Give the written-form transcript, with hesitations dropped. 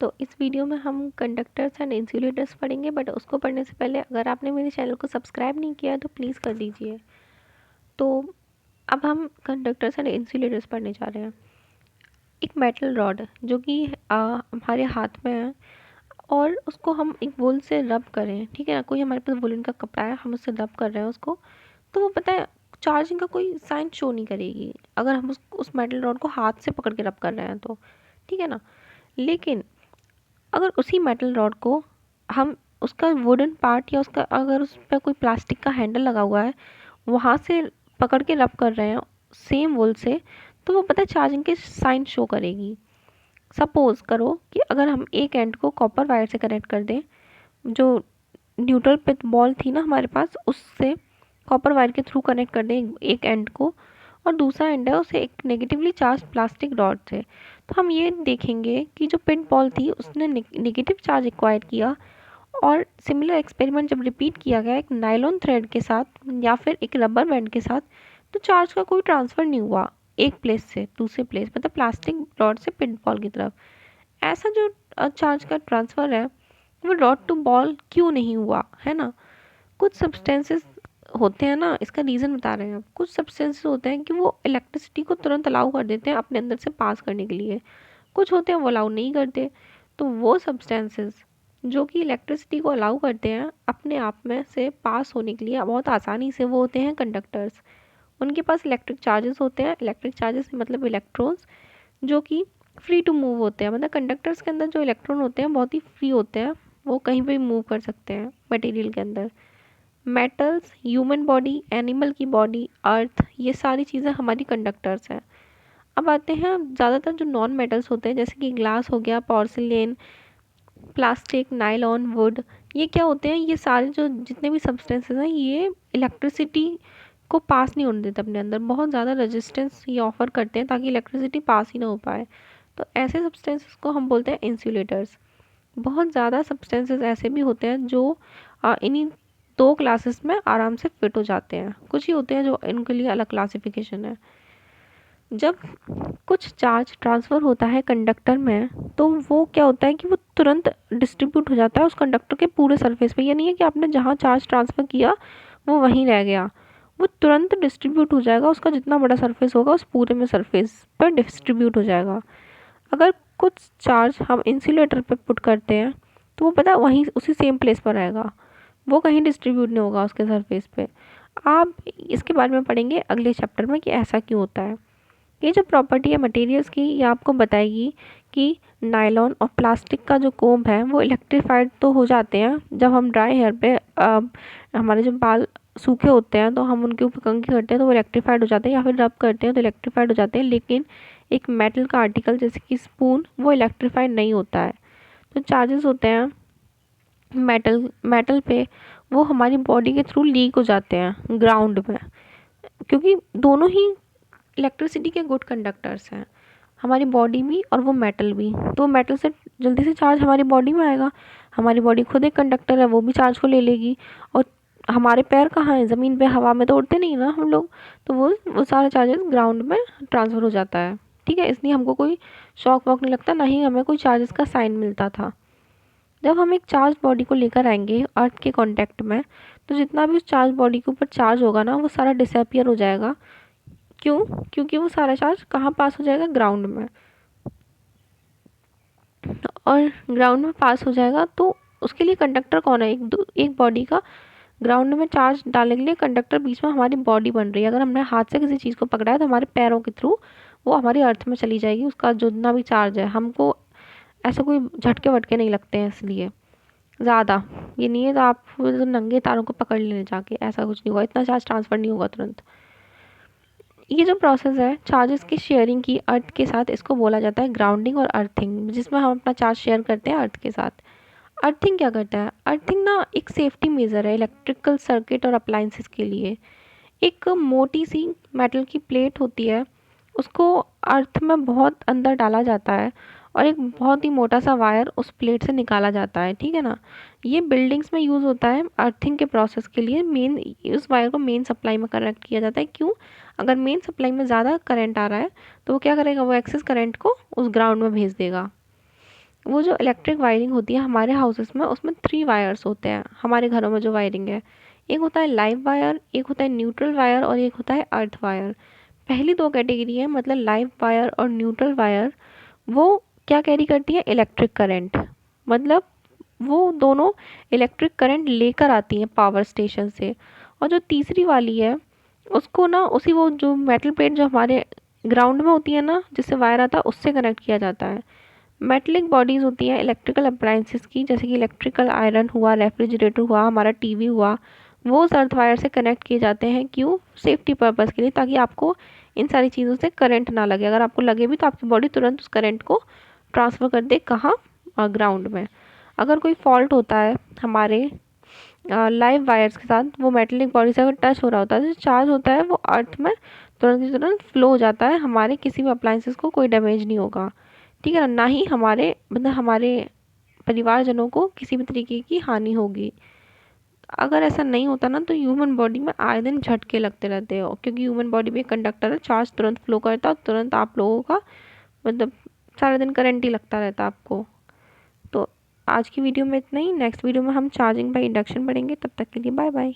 तो इस वीडियो में हम कंडक्टर्स एंड इंसुलेटर्स पढ़ेंगे, बट उसको पढ़ने से पहले अगर आपने मेरे चैनल को सब्सक्राइब नहीं किया है तो प्लीज़ कर दीजिए। तो अब हम कंडक्टर्स एंड इंसुलेटर्स पढ़ने जा रहे हैं। एक मेटल रॉड जो कि हमारे हाथ में है और उसको हम एक वूल से रब करें, ठीक है ना, कोई हमारे पास वुलन का कपड़ा है, हम उससे रब कर रहे हैं उसको, तो वो पता है चार्जिंग का कोई साइन शो नहीं करेगी अगर हम उस मेटल रॉड को हाथ से पकड़ के रब कर रहे हैं तो, ठीक है ना। लेकिन अगर उसी मेटल रॉड को हम उसका वुडन पार्ट या उसका अगर उस पर कोई प्लास्टिक का हैंडल लगा हुआ है वहाँ से पकड़ के रब कर रहे हैं सेम वुल से, तो वो पता है चार्जिंग के साइन शो करेगी। सपोज़ करो कि अगर हम एक एंड को कॉपर वायर से कनेक्ट कर दें, जो न्यूट्रल पे बॉल थी ना हमारे पास, उससे कॉपर वायर के थ्रू कनेक्ट कर दें एक एंड को, और दूसरा एंड है उसे एक नेगेटिवली चार्ज प्लास्टिक रॉड से, तो हम ये देखेंगे कि जो पिन बॉल थी उसने नेगेटिव चार्ज एक्वायर किया। और सिमिलर एक्सपेरिमेंट जब रिपीट किया गया एक नायलॉन थ्रेड के साथ या फिर एक रबर बैंड के साथ, तो चार्ज का कोई ट्रांसफ़र नहीं हुआ एक प्लेस से दूसरे प्लेस, मतलब प्लास्टिक रॉड से पिन बॉल की तरफ। ऐसा जो चार्ज का ट्रांसफ़र है वो रॉड टू बॉल क्यों नहीं हुआ, है ना। कुछ सब्सटेंसेस होते हैं ना, इसका रीज़न बता रहे हैं हम। कुछ सब्सटेंसेस होते हैं कि वो इलेक्ट्रिसिटी को तुरंत अलाउ कर देते हैं अपने अंदर से पास करने के लिए, कुछ होते हैं वो अलाउ नहीं करते। तो वो सब्सटेंसेस जो कि इलेक्ट्रिसिटी को अलाउ करते हैं अपने आप में से पास होने के लिए बहुत आसानी से, वो होते हैं कंडक्टर्स। उनके पास इलेक्ट्रिक चार्जेस होते हैं, इलेक्ट्रिक चार्जेस मतलब इलेक्ट्रॉन्स जो कि फ्री टू मूव होते हैं, मतलब कंडक्टर्स के अंदर जो इलेक्ट्रॉन होते हैं बहुत ही फ्री होते हैं, वो कहीं भी मूव कर सकते हैं मटेरियल के अंदर। मेटल्स, ह्यूमन बॉडी, एनिमल की बॉडी, अर्थ, ये सारी चीज़ें हमारी कंडक्टर्स हैं। अब आते हैं ज़्यादातर जो नॉन मेटल्स होते हैं जैसे कि ग्लास हो गया, पोर्सिलेन, प्लास्टिक, नायलॉन, वुड, ये क्या होते हैं, ये सारे जो जितने भी सब्सटेंसेस हैं ये इलेक्ट्रिसिटी को पास नहीं होने देते अपने अंदर, बहुत ज़्यादा रेजिस्टेंस ये ऑफर करते हैं ताकि इलेक्ट्रिसिटी पास ही ना हो पाए। तो ऐसे सब्सटेंसेस को हम बोलते हैं इंसुलेटर्स। बहुत ज़्यादा सब्सटेंसेस ऐसे भी होते हैं जो इन्हीं दो क्लासेस में आराम से फिट हो जाते हैं, कुछ ही होते हैं जो इनके लिए अलग क्लासिफिकेशन है। जब कुछ चार्ज ट्रांसफ़र होता है कंडक्टर में तो वो क्या होता है कि वो तुरंत डिस्ट्रीब्यूट हो जाता है उस कंडक्टर के पूरे सरफेस पे। ये नहीं है कि आपने जहाँ चार्ज ट्रांसफ़र किया वो वहीं रह गया, वो तुरंत डिस्ट्रीब्यूट हो जाएगा, उसका जितना बड़ा सरफेस होगा उस पूरे में सरफेस पर डिस्ट्रीब्यूट हो जाएगा। अगर कुछ चार्ज हम इंसुलेटर पे पुट करते हैं तो वो पता है वहीं उसी सेम प्लेस पर रहेगा, वो कहीं डिस्ट्रीब्यूट नहीं होगा उसके सरफेस पे। आप इसके बारे में पढ़ेंगे अगले चैप्टर में कि ऐसा क्यों होता है। ये जो प्रॉपर्टी है मटेरियल्स की ये आपको बताएगी कि नायलॉन और प्लास्टिक का जो कोम्ब है वो इलेक्ट्रीफाइड तो हो जाते हैं जब हम ड्राई हेयर पे हमारे जो बाल सूखे होते हैं तो हम उनके ऊपर कंघी करते हैं तो वो इलेक्ट्रीफाइड हो जाते हैं, या फिर रब करते हैं तो इलेक्ट्रीफाइड हो जाते हैं। लेकिन एक मेटल का आर्टिकल जैसे कि स्पून वो इलेक्ट्रीफाइड नहीं होता है। तो चार्जेस होते हैं मेटल मेटल पे, वो हमारी बॉडी के थ्रू लीक हो जाते हैं ग्राउंड में, क्योंकि दोनों ही इलेक्ट्रिसिटी के गुड कंडक्टर्स हैं, हमारी बॉडी भी और वो मेटल भी। तो मेटल से जल्दी से चार्ज हमारी बॉडी में आएगा, हमारी बॉडी खुद एक कंडक्टर है, वो भी चार्ज को ले लेगी। और हमारे पैर कहाँ हैं, ज़मीन पे, हवा में तो उड़ते नहीं ना हम लोग, तो वो सारे चार्जेस ग्राउंड में ट्रांसफ़र हो जाता है, ठीक है। इसलिए हमको कोई शॉक वॉक नहीं लगता, ना ही हमें कोई चार्जेस का साइन मिलता था। जब हम एक चार्ज बॉडी को लेकर आएंगे अर्थ के कांटेक्ट में, तो जितना भी उस चार्ज बॉडी के ऊपर चार्ज होगा ना वो सारा डिसअपियर हो जाएगा। क्यों? क्योंकि वो सारा चार्ज कहाँ पास हो जाएगा, ग्राउंड में। और ग्राउंड में पास हो जाएगा तो उसके लिए कंडक्टर कौन है, एक बॉडी का ग्राउंड में चार्ज डालने के लिए कंडक्टर बीच में हमारी बॉडी बन रही है। अगर हमने हाथ से किसी चीज़ को पकड़ा है तो हमारे पैरों के थ्रू वो हमारी अर्थ में चली जाएगी, उसका जितना भी चार्ज है। हमको ऐसा कोई झटके वटके नहीं लगते हैं इसलिए ज़्यादा। ये नहीं है तो आप तो नंगे तारों को पकड़ लेने जाके, ऐसा कुछ नहीं होगा, इतना चार्ज ट्रांसफ़र नहीं होगा तुरंत। ये जो प्रोसेस है चार्जेस की शेयरिंग की अर्थ के साथ, इसको बोला जाता है ग्राउंडिंग और अर्थिंग, जिसमें हम अपना चार्ज शेयर करते हैं अर्थ के साथ। अर्थिंग क्या करता है? अर्थिंग ना एक सेफ्टी मेजर है इलेक्ट्रिकल सर्किट और अप्लायंसेस के लिए। एक मोटी सी मेटल की प्लेट होती है, उसको अर्थ में बहुत अंदर डाला जाता है और एक बहुत ही मोटा सा वायर उस प्लेट से निकाला जाता है, ठीक है ना। ये बिल्डिंग्स में यूज़ होता है अर्थिंग के प्रोसेस के लिए। मेन उस वायर को मेन सप्लाई में कनेक्ट किया जाता है। क्यों? अगर मेन सप्लाई में ज़्यादा करंट आ रहा है तो वो क्या करेगा, वो एक्सेस करंट को उस ग्राउंड में भेज देगा। वो जो इलेक्ट्रिक वायरिंग होती है हमारे हाउसेस में, उसमें 3 वायर्स होते हैं हमारे घरों में जो वायरिंग है। एक होता है लाइव वायर, एक होता है न्यूट्रल वायर और एक होता है अर्थ वायर। पहली 2 कैटेगरी है, मतलब लाइव वायर और न्यूट्रल वायर, वो क्या कैरी करती है? Electric current. मतलब वो दोनों इलेक्ट्रिक करंट लेकर आती हैं पावर स्टेशन से। और जो तीसरी वाली है, उसको ना उसी वो जो मेटल प्लेट जो हमारे ग्राउंड में होती है ना, जिससे वायर आता है, उससे कनेक्ट किया जाता है। मेटलिक बॉडीज़ होती हैं इलेक्ट्रिकल अप्लायंसेस की, जैसे कि इलेक्ट्रिकल आयरन हुआ, रेफ्रिजरेटर हुआ, हमारा टीवी हुआ, वो उस अर्थ वायर से कनेक्ट किए जाते हैं। क्यों? सेफ्टी पर्पज़ के लिए, ताकि आपको इन सारी चीज़ों से करंट ना लगे। अगर आपको लगे भी तो आपकी बॉडी तुरंत उस करंट को ट्रांसफ़र कर दे, कहाँ? ग्राउंड में। अगर कोई फॉल्ट होता है हमारे लाइव वायर्स के साथ, वो मेटेलिक बॉडी से अगर टच हो रहा होता है, जो चार्ज होता है वो अर्थ में तुरंत की तुरंत फ्लो हो जाता है। हमारे किसी भी अप्लायंसेस को कोई डैमेज नहीं होगा, ठीक है ना? ना ही हमारे मतलब हमारे परिवारजनों को किसी भी तरीके की हानि होगी। अगर ऐसा नहीं होता ना, तो ह्यूमन बॉडी में आए दिन झटके लगते रहते हो, क्योंकि ह्यूमन बॉडी भी एक कंडक्टर है, चार्ज तुरंत फ्लो करता है और तुरंत आप लोगों का मतलब सारा दिन करंट ही लगता रहता है आपको। तो आज की वीडियो में इतना ही। नेक्स्ट वीडियो में हम चार्जिंग बाय इंडक्शन पढ़ेंगे। तब तक के लिए बाय बाय।